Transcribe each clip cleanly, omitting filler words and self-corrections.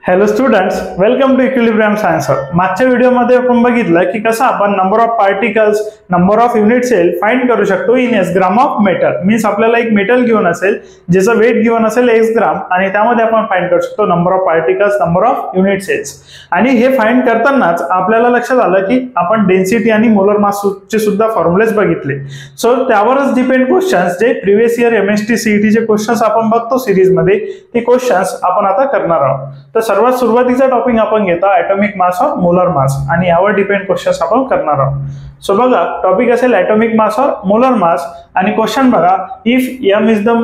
Hello students, welcome to equilibrium science. मागच्या व्हिडिओमध्ये आपण बघितलं की कसं आपण number of particles, number of unit cell find करू शकतो in S gram of metal. Means आपल्याला एक मेटल गिवन असेल ज्याचं वेट गिवन असेल एक्स ग्राम आणि त्यामध्ये आपण फाइंड करू शकतो number of particles, number of unit cells. आणि हे फाइंड करतानाच आपल्याला लक्षात आलं की आपण डेन्सिटी आणि मोलर मासचे सुद्धा फॉर्म्युलेस बघितले. सो त्यावरच डिपेंड क्वेश्चन्स जे प्रिव्हियस इयर एमएसटी सीईटी चे क्वेश्चन्स आपण बघतो सिरीज मध्ये, ते क्वेश्चन्स आपण आता करणार आहोत. तर सर्वात सुरुवातीचा टॉपिक आपण घेतो atomic mass of molar mass आणि यावर डिपेंड क्वेश्चन्स आपण करणार आहोत. सो बघा, टॉपिक असेल atomic mass of molar mass आणि क्वेश्चन बघा, if M is the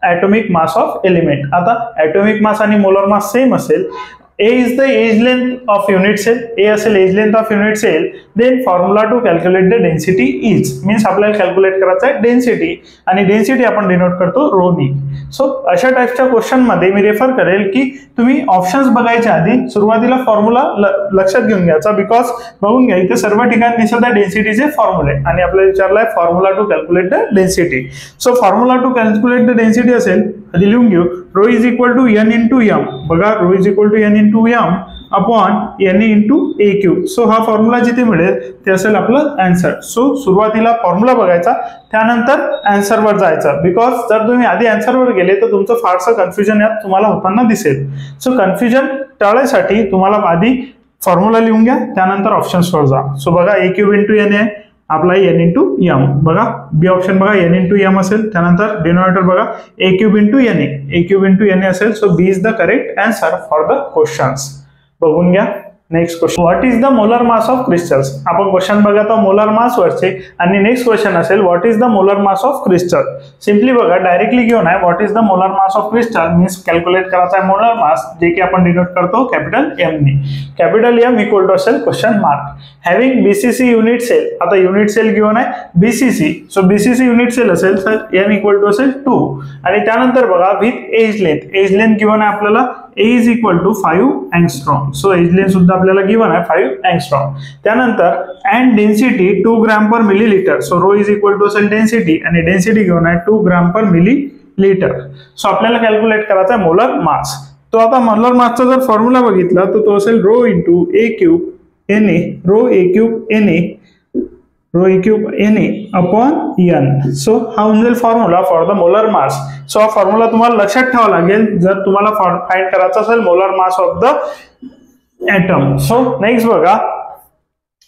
atomic mass of element. आता ॲटॉमिक मास आणि मोलर मास सेम असेल. A is the age length of unit cell. A असेल age length of unit cell. Then formula to calculate the density is. Means आपल्याला calculate करायचं आहे density आणि density आपण denote करतो row नी. सो अशा टाइपच्या क्वेश्चन मध्ये मी रेफर करेल की तुम्ही ऑप्शन्स बघायच्या आधी सुरुवातीला फॉर्म्युला लक्षात घेऊन घ्यायचा. बिकॉज बघून घ्या इथे सर्व ठिकाणी दिसत आहे डेन्सिटीचे फॉर्म्युले आणि आपल्याला विचारलाय formula to calculate the density. So formula to calculate the density असेल, आधी लिहून घेऊ, rho is equal to N into M. बघा, rho is equal to N into M upon N into A cube. So हा formula जिथे मिळेल ते असेल आपलं आन्सर. सो सुरुवातीला फॉर्म्युला बघायचा, त्यानंतर आन्सर वर जायचं. बिकॉज जर तुम्ही आधी आन्सर वर गेले तर तुमचं फारसं कन्फ्युजन यात तुम्हाला होताना दिसेल. सो कन्फ्युजन टाळण्यासाठी तुम्हाला आधी फॉर्म्युला लिहून घ्या, त्यानंतर ऑप्शन्स वर जा. सो बघा, ए क्यूब इंटू एन आहे आपला एन इंटू एम. बघा बी ऑप्शन बघा, एन इंटू एम असेल. त्यानंतर डिनोमिनेटर बघा ए cube into N A cube into N असेल. So B is the correct answer for the questions. बघून घ्या. Next question, what is the molar mass of crystals. आपण question बघा तो मोलर मास वरचे आणि नेक्स्ट क्वेश्चन असेल what is the molar mass of crystal. Simply बघा, directly घेऊन आहे what is the molar mass of crystal means calculate करायचा आहे मोलर मास, जे की आपण डिनोट करतो कॅपिटल एम ने. कॅपिटल एम इक्वल टू असेल question mark having BCC unit cell. आता युनिट सेल घेऊन आहे BCC. So BCC unit cell असेल तर एन इक्वल टू असेल 2 आणि त्यानंतर बघा with edge length. Edge length घेऊन आहे आपल्याला A is equal to 5 angstrom. So edge length सुद्धा आपल्याला गिवन आहे 5 angstrom. त्यानंतर and density 2 gram per millilitre. So rho is equal to असेल डेन्सिटी आणि डेन्सिटी घेऊन आहे 2 ग्रॅम पर मिलीलीटर. सो आपल्याला कॅल्क्युलेट करायचा आहे मोलर मास. तो आता मोलर मासचा जर फॉर्म्युला बघितला तर तो असेल rho into A cube N A, rho a cube N A, rho a cube N A upon N. So हा होऊन जाईल formula for the molar mass. So हा फॉर्म्युला तुम्हाला लक्षात ठेवावा लागेल जर तुम्हाला फाइंड करायचा असेल molar mass of the atom. So next बघा,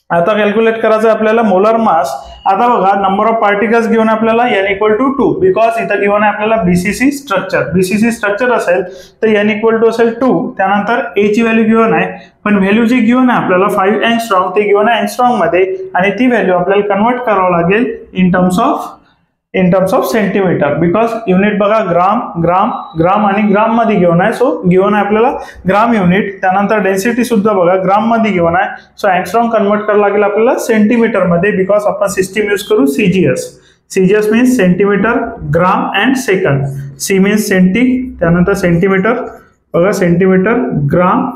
आता कॅल्क्युलेट करायचं आपल्याला मोलर मास. आता बघा, नंबर ऑफ पार्टिकल्स घेऊन आपल्याला एन इक्वल टू 2. बिकॉज इथं घेऊन आहे आपल्याला बीसीसी स्ट्रक्चर. बीसीसी स्ट्रक्चर असेल तर एन इक्वल टू असेल 2. त्यानंतर ए ची व्हॅल्यू घेऊन आहे, पण व्हॅल्यू जी घेऊन आहे आपल्याला 5 अँगस्ट्रॉम ते घेऊन आहे अँगस्ट्रॉम मध्ये आणि ती व्हॅल्यू आपल्याला कन्वर्ट करावं लागेल in terms of centimetre. Because unit बघा ग्राम ग्राम ग्राम आणि ग्राम मध्ये घेऊन आहे. सो घेऊन आहे आपल्याला ग्राम युनिट. त्यानंतर डेन्सिटी सुद्धा बघा ग्राम मध्ये घेऊन आहे. सो अँगस्ट्रॉम कन्वर्ट करावं लागेल आपल्याला सेंटीमीटर मध्ये. बिकॉज आपण सिस्टीम यूज करू CGS. CGS means centimetre gram and second. C means centi, त्यानंतर सेंटीमीटर बघा सेंटीमीटर ग्राम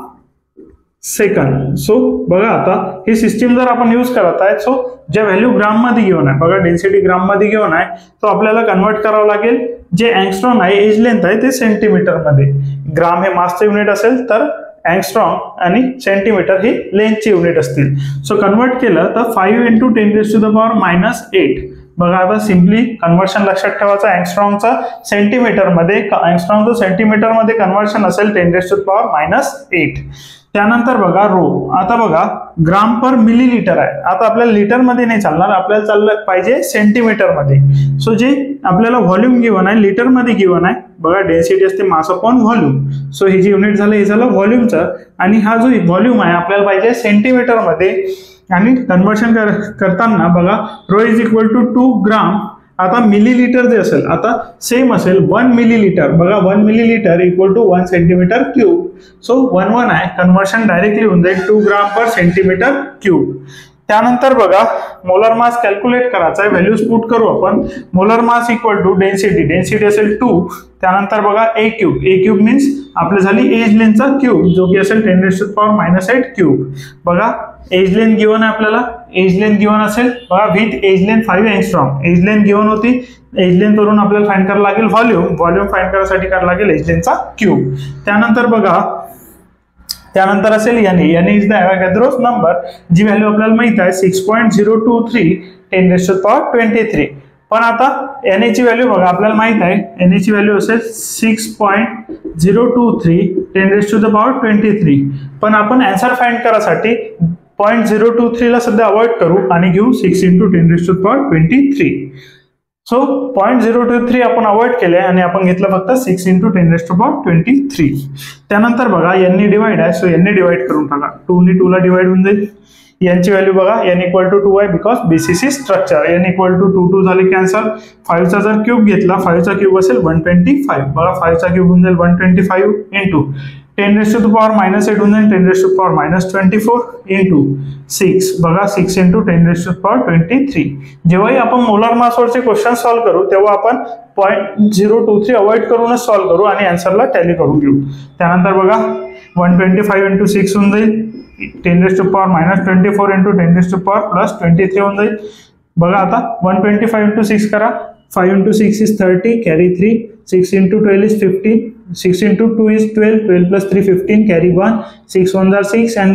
सेकंद. सो बघा, आता ही सिस्टीम जर आपण यूज करत आहे, सो ज्या व्हॅल्यू ग्राम मध्ये घेऊन आहे बघा, डेन्सिटी ग्राम मध्ये घेऊन आहे, तो आपल्याला कन्वर्ट करावं लागेल. जे अँगस्ट्रॉम आहे एज लेंथ आहे ते सेंटीमीटर मध्ये. ग्राम हे मासचं युनिट असेल तर अँगस्ट्रॉम आणि सेंटीमीटर हे लेंथचे युनिट असतील. सो कन्वर्ट केलं तर 5 इंटू 10⁻⁻8. बघा, आता सिम्पली कन्वर्शन लक्षात ठेवायचं अँगस्ट्रॉमचा सेंटीमीटर मध्ये. अँगस्ट्रॉमचं सेंटीमीटर मध्ये कन्वर्शन असेल 10⁻⁸. त्यानंतर बघा रो. आता बघा ग्राम पर मिलीलीटर आहे. आता आपल्याला लिटर मध्ये नाही चालणार, आपल्याला चाललं पाहिजे सेंटीमीटर मध्ये. सो जे आपल्याला व्हॉल्यूम गिवन आहे लिटर मध्ये गिवन आहे. बघा डेन्सिटी असते मास अपॉन व्हॉल्यूम. सो हे जे युनिट झालं हे झालं व्हॉल्यूमचं आणि हा जो व्हॉल्यूम आहे आपल्याला पाहिजे सेंटीमीटर मध्ये. आणि कन्वर्शन करताना बघा रो इज इक्वल टू 2 ग्राम. आता मिलीलीटर जे असेल आता सेम असेल 1 मिलीलीटर. बघा 1 millilitre equal to 1 centimetre cube. So 1 आहे, कन्वर्शन डायरेक्टली होऊन जाईल 2 ग्राम पर सेंटीमीटर क्यूब. त्यानंतर बघा मोलर मास कॅल्क्युलेट करायचा आहे. व्हॅल्यूज पुट करू आपण. Molar mass equal to density. Density असेल 2. त्यानंतर बघा ए क्यूब. ए क्यूब मीन्स आपली झाली एज लेंथचा क्यूब, जो की असेल 10⁻⁻8 क्यूब. बघा एज लेंथ गिवन आहे आपल्याला. एज लेंथ गिवन असेल बघा with edge length 5 angstrom. Edge length given होती. एज लेंथ वरून आपल्याला फाइंड करायला लागेल व्हॉल्यूम. व्हॉल्यूम फाइंड करण्यासाठी करायला लागेल एज लेंथचा क्यूब. त्यानंतर बघा त्यानंतर असेल Na is the Avogadro's number, जी व्हॅल्यू आपल्याला माहित आहे 6.023 10⁻23. पण आता Na ची व्हॅल्यू बघा, आपल्याला माहित आहे Na ची व्हॅल्यू असेल 6.023 10⁻23. पण आपण आन्सर फाइंड करासाठी 0.023 ला सध्या अवॉइड करू आणि घेऊ 6 × 10⁻23. सो 0.023 आपण अवॉइड केले आणि आपण घेतलं फक्त 6 × 10⁻23. त्यानंतर बघा n डिवाइड आहे, सो n डिवाइड करून टाका. 2 ने 2 ला डिवाइड होऊन जाईल. यांची व्हॅल्यू बघा, n = 2 आहे बिकॉज BCC स्ट्रक्चर. n = 2 झाले कॅन्सल. 5 चा जर क्यूब घेतला, 5 चा क्यूब असेल 125. बघा 5 चा क्यूब होऊन जाईल 125 इंटू 10⁻⁻8 होऊन जाईल 10⁻24 इंटू 6. बघा 6 × 10⁻23. जेव्हाही आपण मोलार मास वरचे क्वेश्चन सॉल्व्ह करू तेव्हा आपण 0.023 अवॉइड करूनच सॉल्व्ह करू आणि आन्सरला टॅली करून घेऊ. त्यानंतर बघा 125 इंटू 6 होऊन जाईल 10⁻24 इंटू 10⁻+23 होऊन जाईल. बघा आता 125 इंटू 6 करा. 5 into 6 is 30, carry 3. 6 into 12 is 15. 6 into 2 is 12. 12 + 3 15, carry 1. 6 1 are 6 and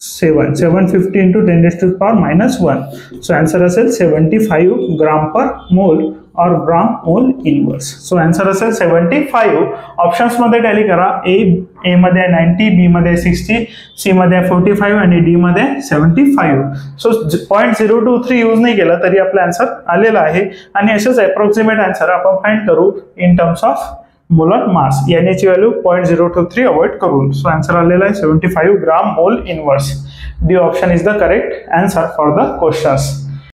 7. 750 into 10⁻1. So answer असेल 75 ग्राम पर मोल और ग्राम मोल इनवर्स. सो आन्सर असेल 75. ऑप्शन्स मध्ये टॅली करा. ए मध्ये 90, बी मध्ये 60, सी मध्ये 45 आणि डी मध्ये 75. सो 0.023 यूज नाही केला तरी आपला आन्सर आलेला आहे. आणि असेच अप्रॉक्सिमेट आन्सर आपण फाइंड करू in terms of molar mass. Na ची व्हॅल्यू 0.023 अवॉइड करून. सो आन्सर आलेला आहे 75 gram mole inverse. D option is the correct answer for the questions.